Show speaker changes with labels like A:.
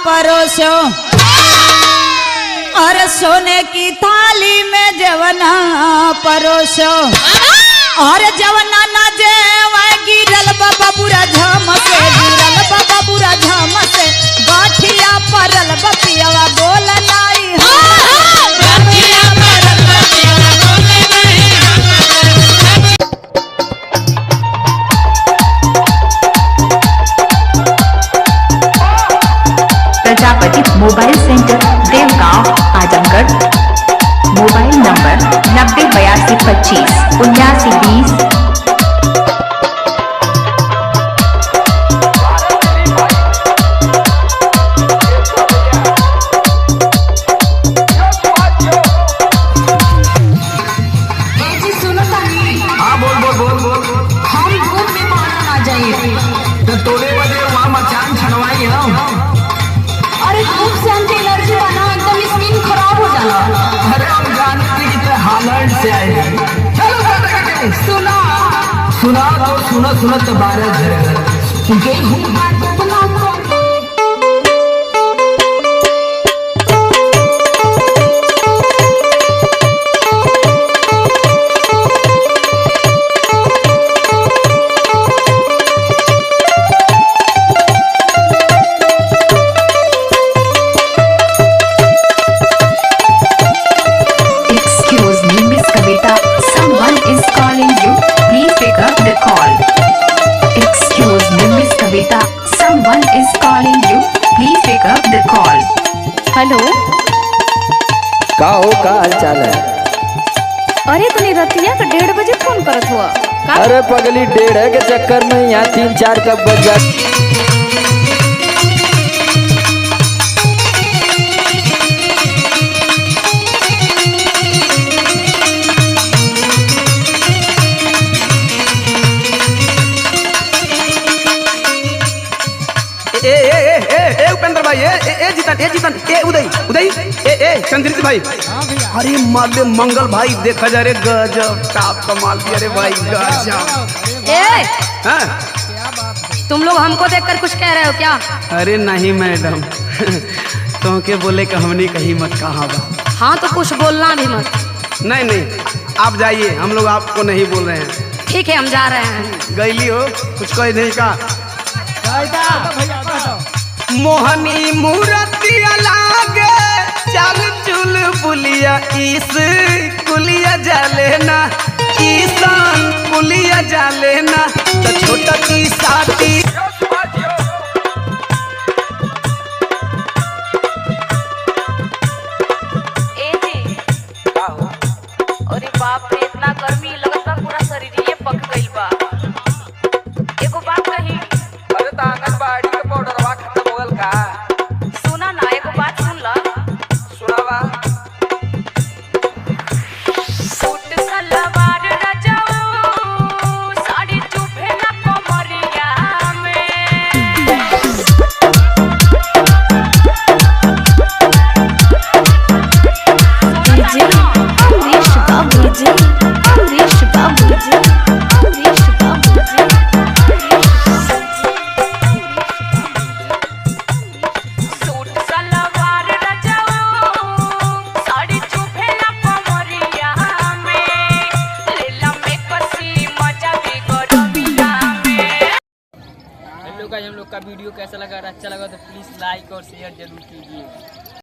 A: परोसो और सोने की थाली में जवना परोसो और जवना ना जेवा गिरल बाबा बुरा झम से गिरल बाबा बुरा झम से गाठिया परल बपियावा बोल नाई गाठिया परल बपियावा बोल नाई।
B: Prajapati mobile centre Devgaon Azamgarh. Mobile number 908225 7920।
C: अरे खूब से अंत एलर्जी बना एकदम स्किन खराब हो जाला।
D: अरे हम जानते कि तो हालैंड से आए हैं। चलो
C: सुना
D: सुना तो सुना सुना तो 12 झरे
C: गेहूं बात बना
B: Someone is calling you. Please pick up the call.
E: Hello,
D: का हो का हाल चाल है?
E: अरे तनी रतिया का 1:30 बजे फोन करत हुआ का?
D: अरे पगली 1:30 के चक्कर में यहाँ 3-4 कब बज जा।
F: उपेंद्र भाई जीतन उदय उदय चंद्रित भाई। अरे माले मंगल भाई देखा जा रे गजब टॉप कमाल दिया रे भाई गजब।
E: तुम लोग हमको देखकर कुछ कह रहे हो क्या?
F: अरे नहीं मैडम तो के बोले कि हमने कहीं मत कहा बा।
E: हाँ तो कुछ बोलना भी मत।
F: नहीं नहीं आप जाइए, हम लोग आपको नहीं बोल रहे हैं।
E: ठीक है हम जा रहे हैं।
F: गईली हो कुछ कोई नहीं का मोहनी मूर्तिया लागे चल चुल बुलिया इस कुलिया जालेना ईसान कुलिया जालेना तो छोटा की साथी
E: अरे बाप रे इतना गर्मी लगता पूरा शरीर ये पक गइल बा। एगो बात कही,
F: अरे तो आंगनबाड़ी के पाउडरवा खत्म हो गल का?
E: सुना ना एगो बात सुन ला।
F: सुनावा।
E: सूट सलवार रजाऊ साड़ी चुभे ना कमरिया में। डीजे अमरीश बाबू जी, अमरीश बाबू जी, अमरीश बाबू जी। सूट सलवार रजाऊ साड़ी चुभे ना कमरिया में। लीला में कसी मजा भी गरमिया में।
G: हम लोग का वीडियो कैसा लगा? अच्छा लगा तो प्लीज़ लाइक और शेयर जरूर कीजिए।